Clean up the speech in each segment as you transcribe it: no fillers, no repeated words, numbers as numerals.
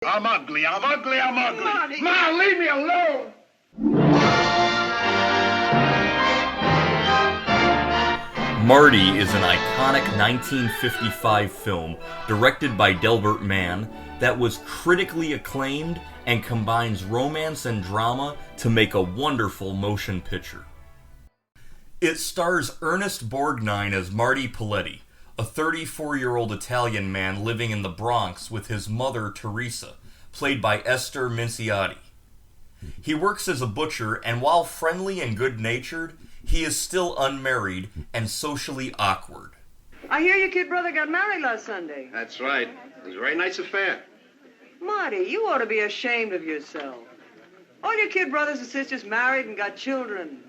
I'm ugly, I'm ugly, I'm ugly. Marty. Ma, leave me alone. Marty is an iconic 1955 film directed by Delbert Mann that was critically acclaimed and combines romance and drama to make a wonderful motion picture. It stars Ernest Borgnine as Marty Paletti, a 34-year-old Italian man living in the Bronx with his mother, Teresa, played by Esther Minciotti. He works as a butcher, and while friendly and good-natured, he is still unmarried and socially awkward. I hear your kid brother got married last Sunday. That's right. It was a very nice affair. Marty, you ought to be ashamed of yourself. All your kid brothers and sisters married and got children.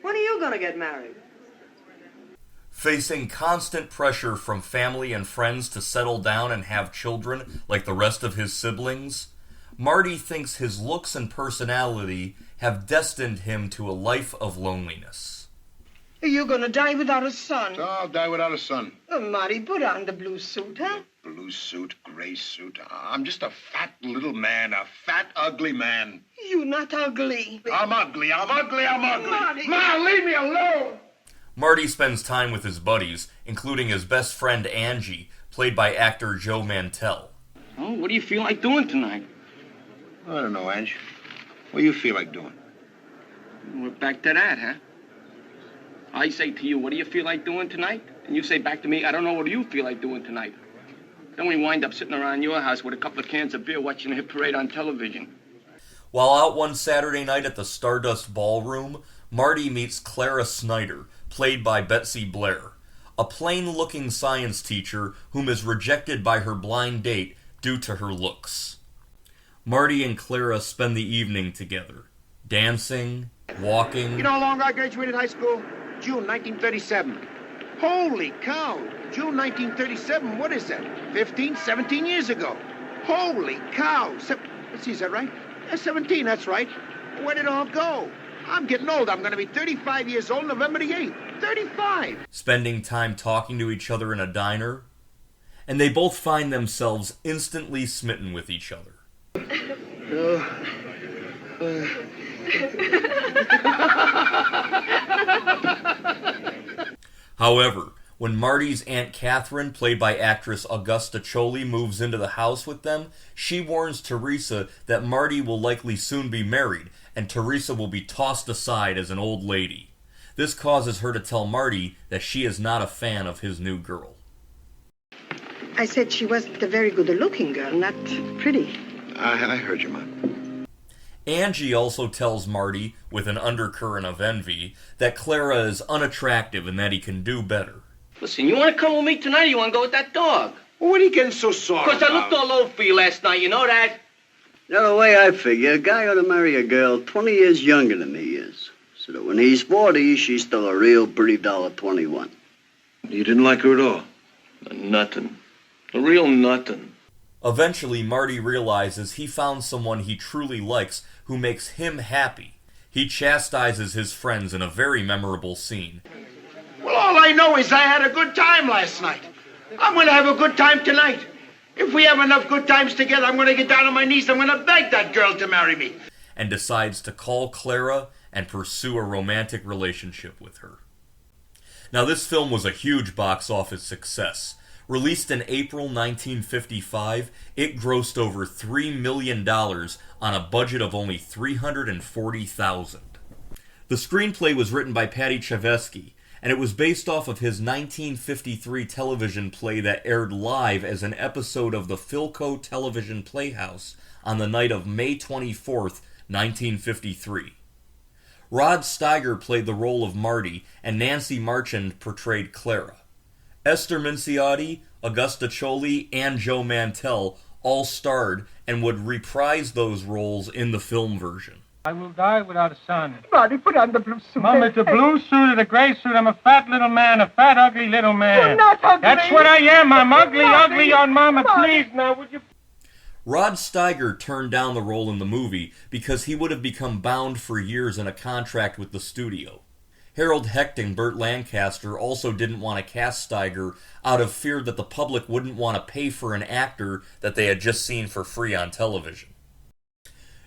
When are you going to get married? Facing constant pressure from family and friends to settle down and have children like the rest of his siblings, Marty thinks his looks and personality have destined him to a life of loneliness. You're gonna die without a son. So I'll die without a son. Oh, Marty, put on the blue suit, huh? Blue suit, gray suit. I'm just a fat little man, a fat, ugly man. You not ugly. I'm ugly, I'm ugly, I'm ugly. Marty. Ma, leave me alone. Marty spends time with his buddies, including his best friend Angie, played by actor Joe Mantell. Oh, what do you feel like doing tonight? I don't know, Ange. What do you feel like doing? We're back to that, huh? I say to you, what do you feel like doing tonight? And you say back to me, I don't know what do you feel like doing tonight. Then we wind up sitting around your house with a couple of cans of beer watching a hit parade on television. While out one Saturday night at the Stardust Ballroom, Marty meets Clara Snyder, played by Betsy Blair, a plain-looking science teacher whom is rejected by her blind date due to her looks. Marty and Clara spend the evening together, dancing, walking. You know how long I graduated high school? June 1937. Holy cow! June 1937, what is that? 15, 17 years ago. Holy cow! Let's see, is that right? 17, that's right. Where did it all go? I'm getting old. I'm going to be 35 years old November the 8th. 35! Spending time talking to each other in a diner, and they both find themselves instantly smitten with each other. However, when Marty's Aunt Catherine, played by actress Augusta Choli, moves into the house with them, she warns Teresa that Marty will likely soon be married, and Teresa will be tossed aside as an old lady. This causes her to tell Marty that she is not a fan of his new girl. I said she wasn't a very good-looking girl, not pretty. I heard you, Mom. Angie also tells Marty, with an undercurrent of envy, that Clara is unattractive and that he can do better. Listen, you want to come with me tonight or you want to go with that dog? Well, what are you getting so sore Because I looked all over for you last night, you know that? The way I figure, a guy ought to marry a girl 20 years younger than he is. So that when he's 40, she's still a real pretty doll at 21. You didn't like her at all? Nothing. A real nothing. Eventually, Marty realizes he found someone he truly likes who makes him happy. He chastises his friends in a very memorable scene. Well, all I know is I had a good time last night. I'm going to have a good time tonight. If we have enough good times together, I'm going to get down on my knees. I'm going to beg that girl to marry me. And decides to call Clara and pursue a romantic relationship with her. Now, this film was a huge box office success. Released in April 1955, it grossed over $3 million on a budget of only $340,000. The screenplay was written by Paddy Chayefsky, and it was based off of his 1953 television play that aired live as an episode of the Philco Television Playhouse on the night of May 24th, 1953. Rod Steiger played the role of Marty, and Nancy Marchand portrayed Clara. Esther Minciotti, Augusta Choli, and Joe Mantell all starred and would reprise those roles in the film version. I will die without a son. Marty, put on the blue suit. Mama, it's a blue suit or the gray suit. I'm a fat little man, a fat, ugly little man. You're not ugly. That's what I am. I'm ugly, Marty. ugly on Mama. Marty. Please, now, would you... Rod Steiger turned down the role in the movie because he would have become bound for years in a contract with the studio. Harold Hecht and Burt Lancaster also didn't want to cast Steiger out of fear that the public wouldn't want to pay for an actor that they had just seen for free on television.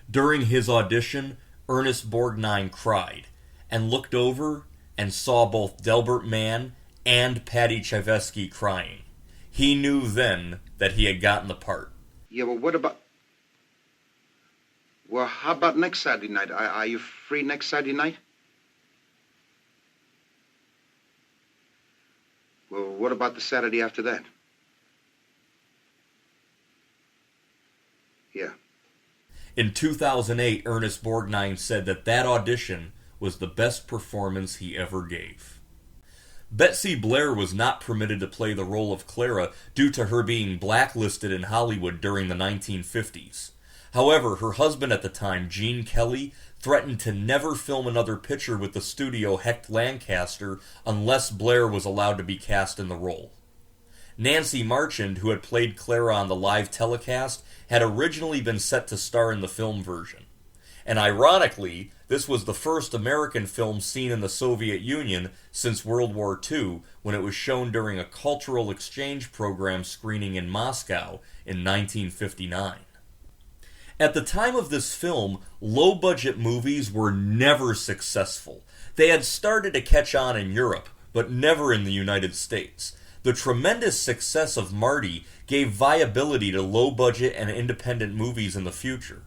During his audition, Ernest Borgnine cried and looked over and saw both Delbert Mann and Paddy Chayefsky crying. He knew then that he had gotten the part. Yeah, well, what about... Well, how about next Saturday night? Are you free next Saturday night? Well, what about the Saturday after that? Yeah. In 2008, Ernest Borgnine said that audition was the best performance he ever gave. Betsy Blair was not permitted to play the role of Clara due to her being blacklisted in Hollywood during the 1950s. However, her husband at the time, Gene Kelly, threatened to never film another picture with the studio Hecht Lancaster unless Blair was allowed to be cast in the role. Nancy Marchand, who had played Clara on the live telecast, had originally been set to star in the film version. And ironically, this was the first American film seen in the Soviet Union since World War II, when it was shown during a cultural exchange program screening in Moscow in 1959. At the time of this film, low-budget movies were never successful. They had started to catch on in Europe, but never in the United States. The tremendous success of Marty gave viability to low-budget and independent movies in the future.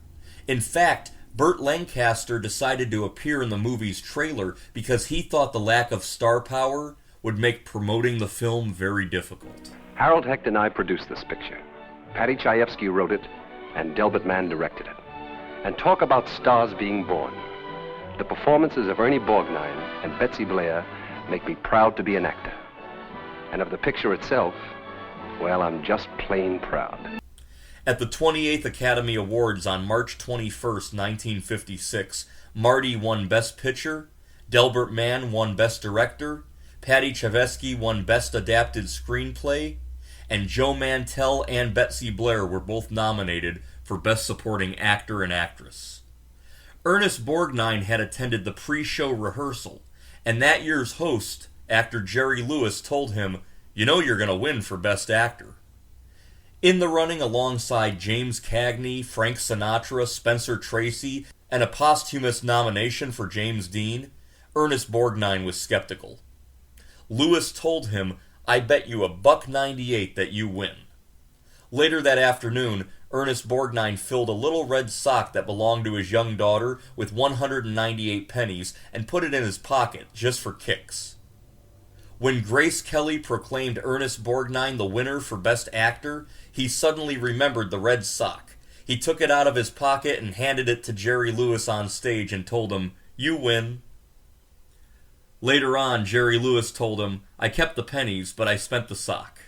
In fact, Burt Lancaster decided to appear in the movie's trailer because he thought the lack of star power would make promoting the film very difficult. Harold Hecht and I produced this picture. Paddy Chayefsky wrote it, and Delbert Mann directed it. And talk about stars being born. The performances of Ernie Borgnine and Betsy Blair make me proud to be an actor. And of the picture itself, well, I'm just plain proud. At the 28th Academy Awards on March 21st, 1956, Marty won Best Picture, Delbert Mann won Best Director, Paddy Chayefsky won Best Adapted Screenplay, and Joe Mantell and Betsy Blair were both nominated for Best Supporting Actor and Actress. Ernest Borgnine had attended the pre-show rehearsal, and that year's host, actor Jerry Lewis, told him, "You know you're going to win for Best Actor." In the running alongside James Cagney, Frank Sinatra, Spencer Tracy, and a posthumous nomination for James Dean, Ernest Borgnine was skeptical. Lewis told him, "I bet you $1.98 that you win." Later that afternoon, Ernest Borgnine filled a little red sock that belonged to his young daughter with 198 pennies and put it in his pocket, just for kicks. When Grace Kelly proclaimed Ernest Borgnine the winner for Best Actor, he suddenly remembered the red sock. He took it out of his pocket and handed it to Jerry Lewis on stage and told him, "You win." Later on, Jerry Lewis told him, "I kept the pennies, but I spent the sock."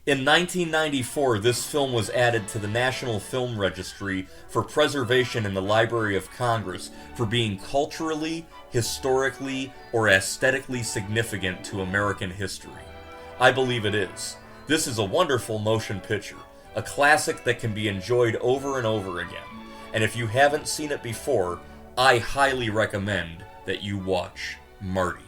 In 1994, this film was added to the National Film Registry for preservation in the Library of Congress for being culturally, historically, or aesthetically significant to American history. I believe it is. This is a wonderful motion picture, a classic that can be enjoyed over and over again. And if you haven't seen it before, I highly recommend that you watch Marty.